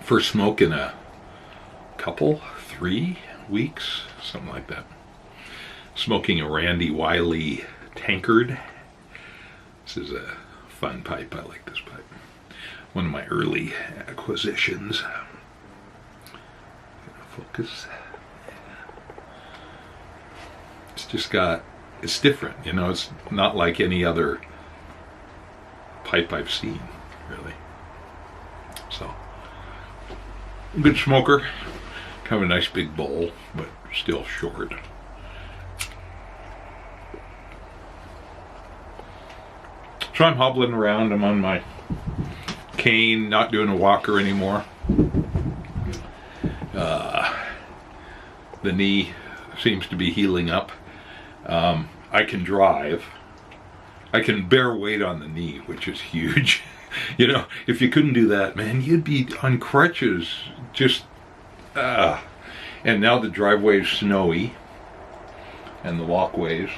first smoke in a couple, 3 weeks, something like that. Smoking a Randy Wiley tankard. This is a fun pipe. I like this pipe. One of my early acquisitions. Focus. It's just got, it's different, you know, it's not like any other pipe I've seen, really. So, good smoker. Kind of a nice big bowl, but still short. So I'm hobbling around. I'm on my cane, not doing a walker anymore. The knee seems to be healing up. I can drive. I can bear weight on the knee, which is huge. You know, if you couldn't do that, man, you'd be on crutches. Just, and now the driveway's snowy, and the walkways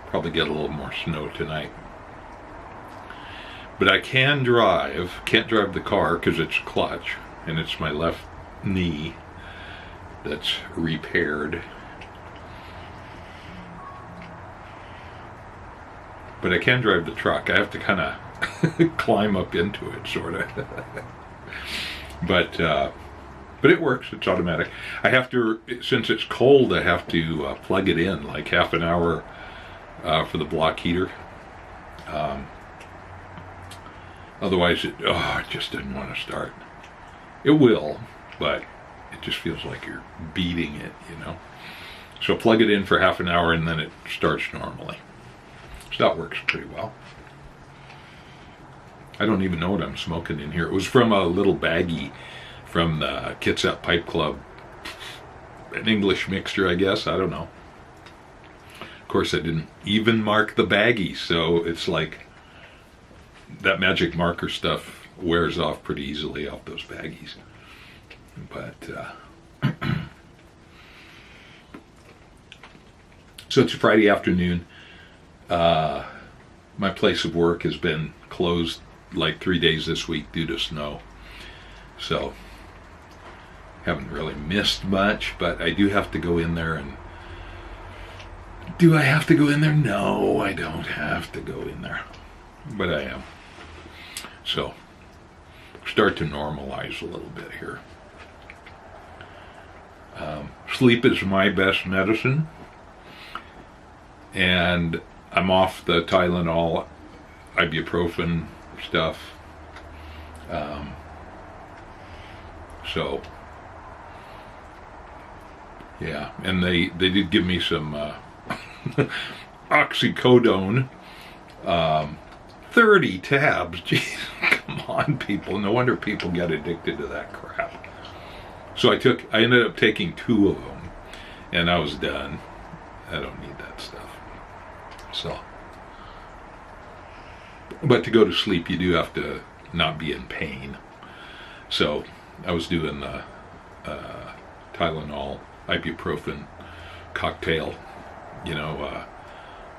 probably get a little more snow tonight. But I can drive. Can't drive the car because it's clutch, and it's my left knee that's repaired. But I can drive the truck. I have to kind of climb up into it, sort of. But it works. It's automatic. I have to, since it's cold, I have to plug it in like half an hour for the block heater. Otherwise, it just didn't want to start. It will, but it just feels like you're beating it, you know. So plug it in for half an hour and then it starts normally. So that works pretty well. I don't even know what I'm smoking in here. It was from a little baggie from the Kitsap Pipe Club. An English mixture, I guess. I don't know. Of course, I didn't even mark the baggie, so it's like that magic marker stuff wears off pretty easily off those baggies. But so it's Friday afternoon. My place of work has been closed like 3 days this week due to snow. So haven't really missed much, but I do have to go in there. And do I have to go in there? No, I don't have to go in there, but I am. So start to normalize a little bit here. Sleep is my best medicine, and I'm off the Tylenol, ibuprofen stuff. So yeah, and they did give me some oxycodone, 30 tabs. Jeez, come on, people. No wonder people get addicted to that crap. So I ended up taking 2 of them, and I was done. I don't need that stuff. So, but to go to sleep, you do have to not be in pain. So I was doing the Tylenol, ibuprofen cocktail,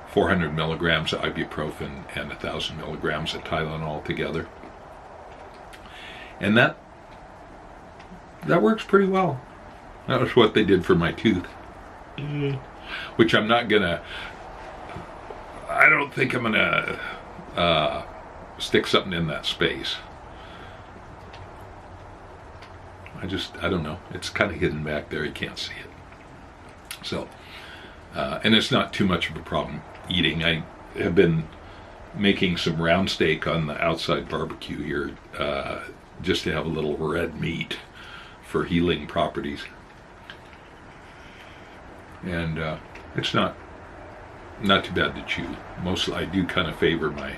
400 milligrams of ibuprofen and 1,000 milligrams of Tylenol together. And that works pretty well. That was what they did for my tooth. Which I'm not gonna, I don't think I'm gonna stick something in that space. I don't know. It's kind of hidden back there. You can't see it. So, and it's not too much of a problem eating. I have been making some round steak on the outside barbecue here, just to have a little red meat for healing properties. And it's not too bad to chew. Mostly I do kind of favor my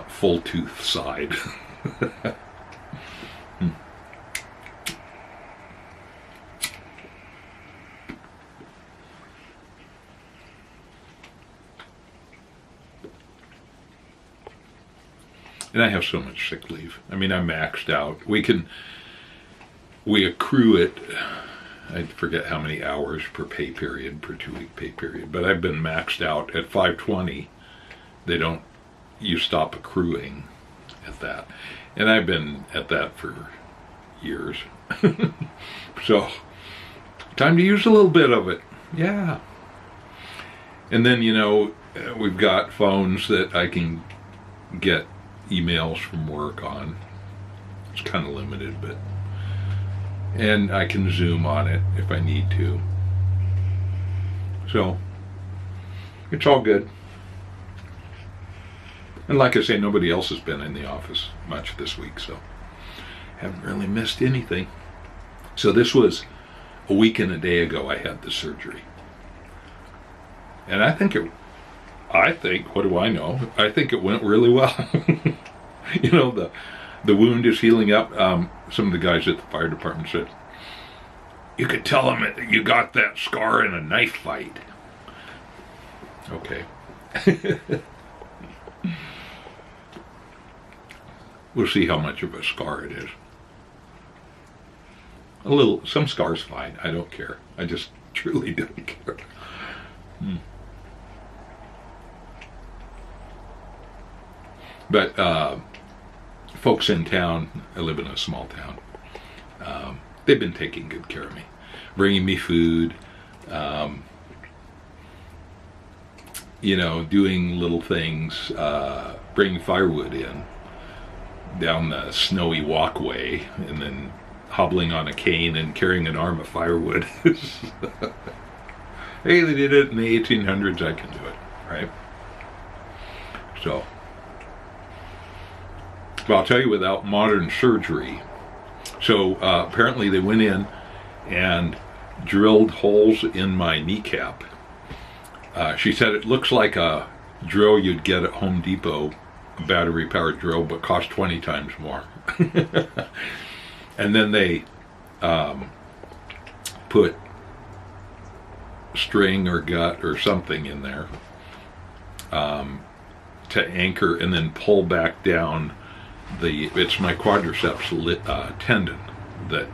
full tooth side. And I have so much sick leave. I mean, I'm maxed out. We accrue it, I forget how many hours per pay period, per 2-week pay period, but I've been maxed out at 520. You stop accruing at that. And I've been at that for years. So, time to use a little bit of it. Yeah. And then, we've got phones that I can get emails from work on. It's kind of limited, but... And I can Zoom on it if I need to. So, it's all good. And like I say, nobody else has been in the office much this week, so haven't really missed anything. So this was a week and a day ago I had the surgery. And I think, what do I know? I think it went really well. The wound is healing up. Some of the guys at the fire department said, you could tell them that you got that scar in a knife fight. Okay. We'll see how much of a scar it is. Some scars fine. I don't care. I just truly don't care. But folks in town, I live in a small town, they've been taking good care of me, bringing me food, doing little things, bringing firewood in down the snowy walkway, and then hobbling on a cane and carrying an arm of firewood. Hey, they did it in the 1800s, I can do it, right? So, but I'll tell you, without modern surgery, so apparently they went in and drilled holes in my kneecap. She said it looks like a drill you'd get at Home Depot, a battery-powered drill, but cost 20 times more. And then they put string or gut or something in there to anchor and then pull back down it's my quadriceps tendon that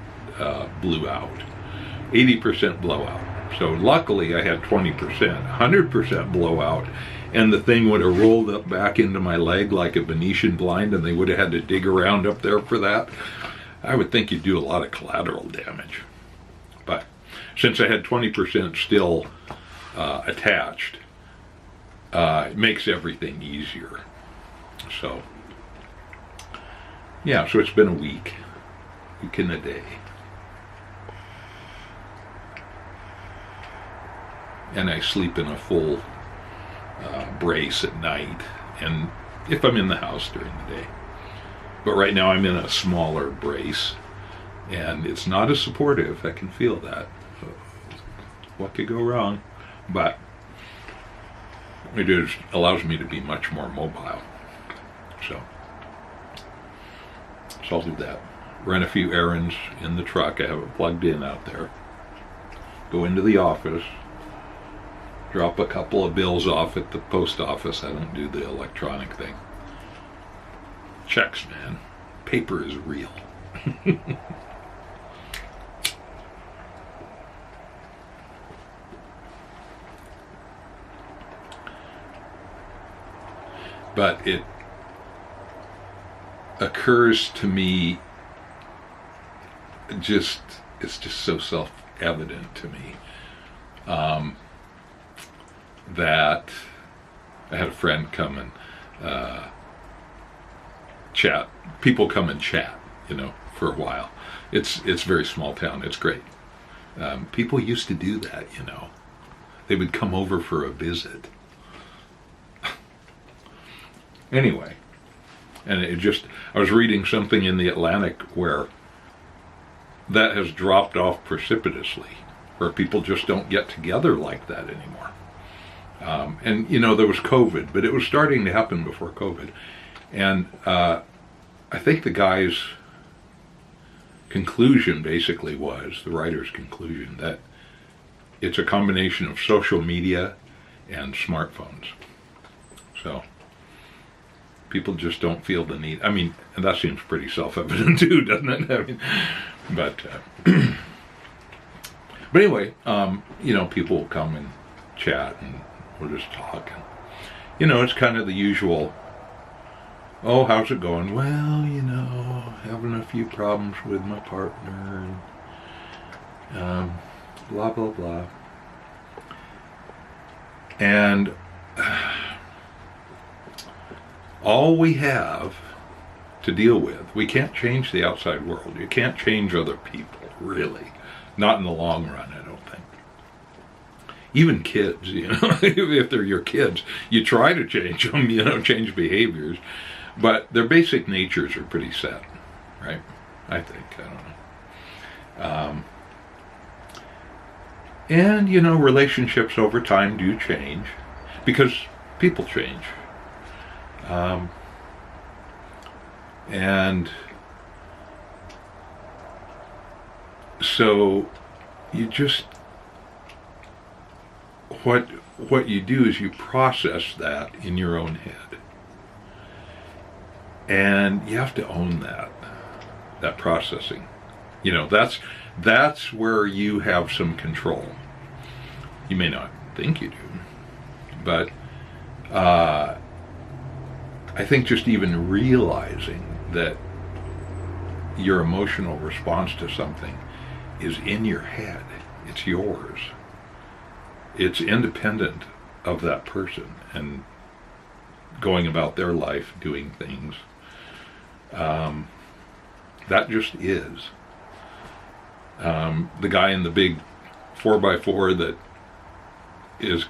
blew out. 80% blowout. So luckily I had 20%, 100% blowout, and the thing would have rolled up back into my leg like a Venetian blind, and they would have had to dig around up there for that. I would think you'd do a lot of collateral damage. But since I had 20% still attached, it makes everything easier. So, yeah, so it's been a week and a day. And I sleep in a full brace at night, and if I'm in the house during the day. But right now I'm in a smaller brace, and it's not as supportive. I can feel that. What could go wrong? But it allows me to be much more mobile. So I'll do that. Run a few errands in the truck. I have it plugged in out there. Go into the office. Drop a couple of bills off at the post office. I don't do the electronic thing. Checks, man. Paper is real. But it occurs to me it's just so self-evident to me that I had a friend come and chat. People come and chat, for a while. It's very small town. It's great. People used to do that, They would come over for a visit. Anyway, and I was reading something in the Atlantic where that has dropped off precipitously, where people just don't get together like that anymore. And there was COVID, but it was starting to happen before COVID. And I think the guy's conclusion basically was, the writer's conclusion, that it's a combination of social media and smartphones. So people just don't feel the need. I mean, and that seems pretty self-evident too, doesn't it? I mean, but anyway, people will come and chat, and we'll just talk. And, it's kind of the usual Oh, how's it going? Well, having a few problems with my partner, and blah, blah, blah. And all we have to deal with, we can't change the outside world. You can't change other people, really. Not in the long run, I don't think. Even kids, if they're your kids, you try to change them, change behaviors. But their basic natures are pretty set, right? I think. I don't know. And relationships over time do change because people change. And so you just, what you do is you process that in your own head. And you have to own that processing. That's where you have some control. You may not think you do, but I think just even realizing that your emotional response to something is in your head, it's yours. It's independent of that person and going about their life, doing things. That just is. The guy in the big 4x4 that is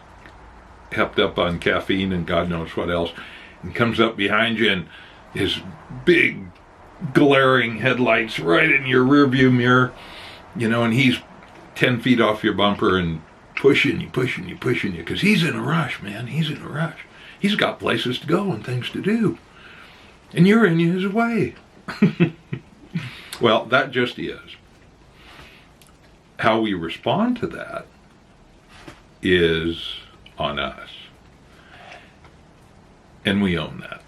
hepped up on caffeine and God knows what else, and comes up behind you and his big glaring headlights right in your rearview mirror, and he's 10 feet off your bumper and pushing you, because he's in a rush, man. He's in a rush. He's got places to go and things to do. And you're in his way. Well, that just is. How we respond to that is on us. And we own that.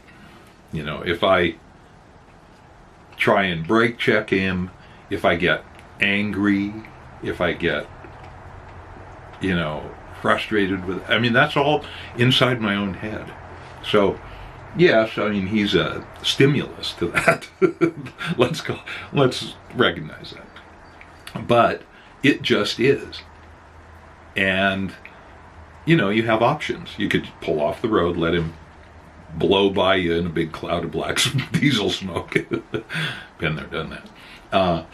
If I try and brake check him, if I get angry, if I get, frustrated with, that's all inside my own head. So, yes, he's a stimulus to that. Let's recognize that. But it just is. And, you have options. You could pull off the road, let him blow by you in a big cloud of black diesel smoke. Been there, done that.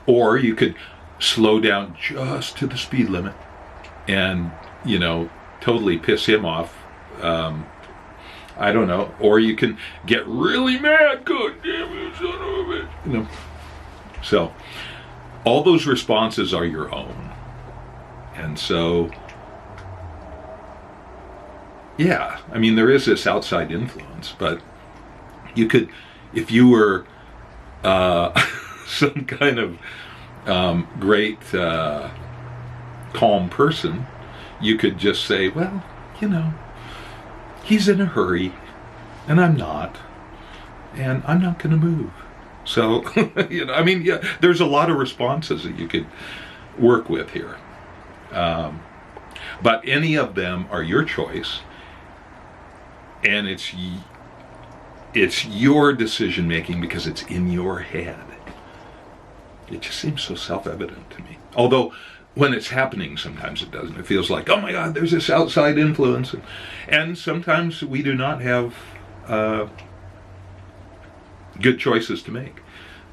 Or you could slow down just to the speed limit and, totally piss him off. I don't know. Or you can get really mad. God damn it, son of a bitch. So, all those responses are your own. And so, yeah, there is this outside influence, but you could, if you were some kind of great calm person, you could just say, well, he's in a hurry, and I'm not, and I'm not going to move. So, there's a lot of responses that you could work with here. But any of them are your choice, and it's your decision making because it's in your head. It just seems so self-evident to me. Although, when it's happening, sometimes it doesn't. It feels like, oh my God, there's this outside influence. And sometimes we do not have good choices to make.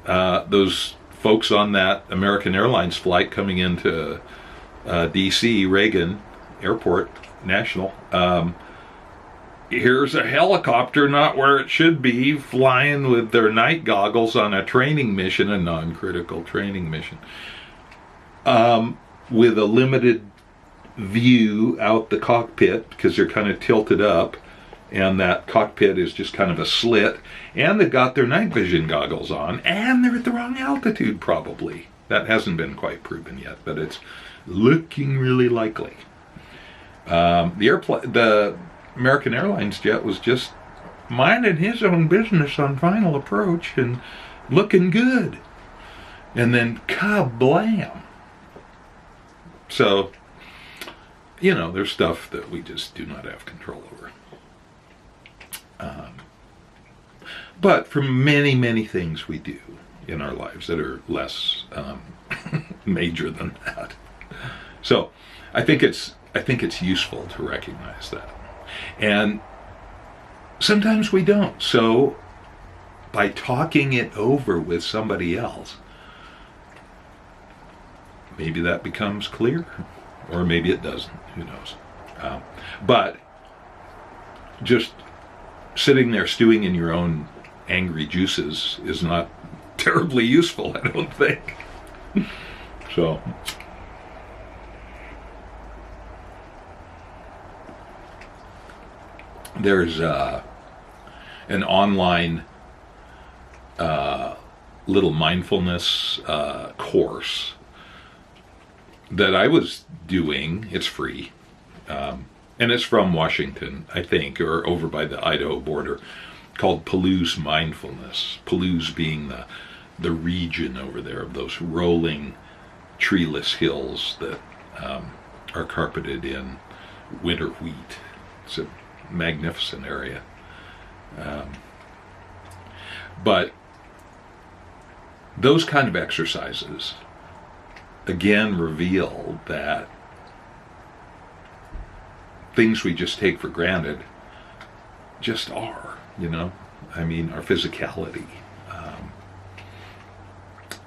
Those folks on that American Airlines flight coming into D.C., Reagan Airport, National, here's a helicopter not where it should be, flying with their night goggles on a training mission, a non-critical training mission, with a limited view out the cockpit because they're kind of tilted up, and that cockpit is just kind of a slit, and they've got their night vision goggles on, and they're at the wrong altitude probably. That hasn't been quite proven yet, but it's looking really likely. The American Airlines jet was just minding his own business on final approach and looking good. And then kablam. So, there's stuff that we just do not have control over. But for many, many things we do in our lives that are less major than that. So I think it's useful to recognize that. And sometimes we don't. So by talking it over with somebody else, maybe that becomes clear, or maybe it doesn't. Who knows? But just sitting there stewing in your own angry juices is not terribly useful, I don't think. So there's an online little mindfulness course that I was doing. It's free. And it's from Washington, I think, or over by the Idaho border, called Palouse Mindfulness. Palouse being the region over there of those rolling, treeless hills that are carpeted in winter wheat. It's a magnificent area. But those kind of exercises, again, reveal that things we just take for granted just are, I mean, our physicality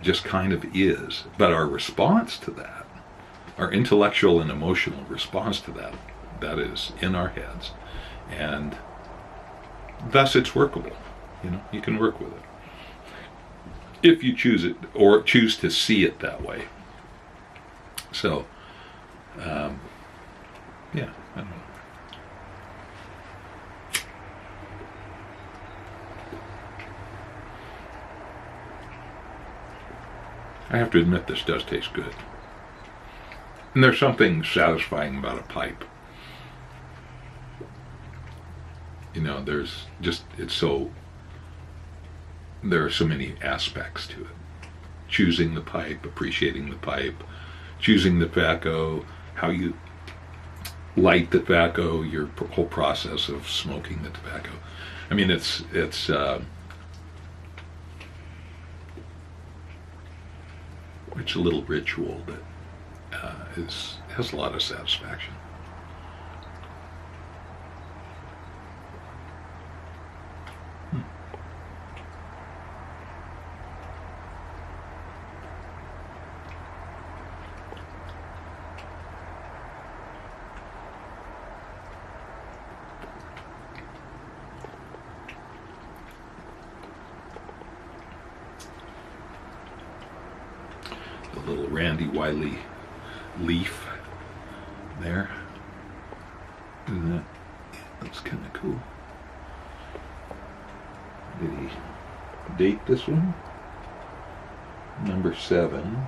just kind of is. But our response to that, our intellectual and emotional response to that is in our heads. And thus it's workable. You can work with it. If you choose it, or choose to see it that way. So, yeah, I don't know. I have to admit this does taste good. And there's something satisfying about a pipe. There's just, there are so many aspects to it. Choosing the pipe, appreciating the pipe, choosing the tobacco, how you light the tobacco, your whole process of smoking the tobacco. I mean, it's a little ritual that has a lot of satisfaction. The little Randy Wiley leaf there. Isn't that? Yeah, that's kind of cool. Did he date this one? Number 7.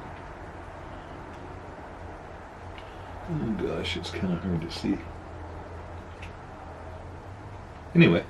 Oh gosh, it's kind of hard to see. Anyway.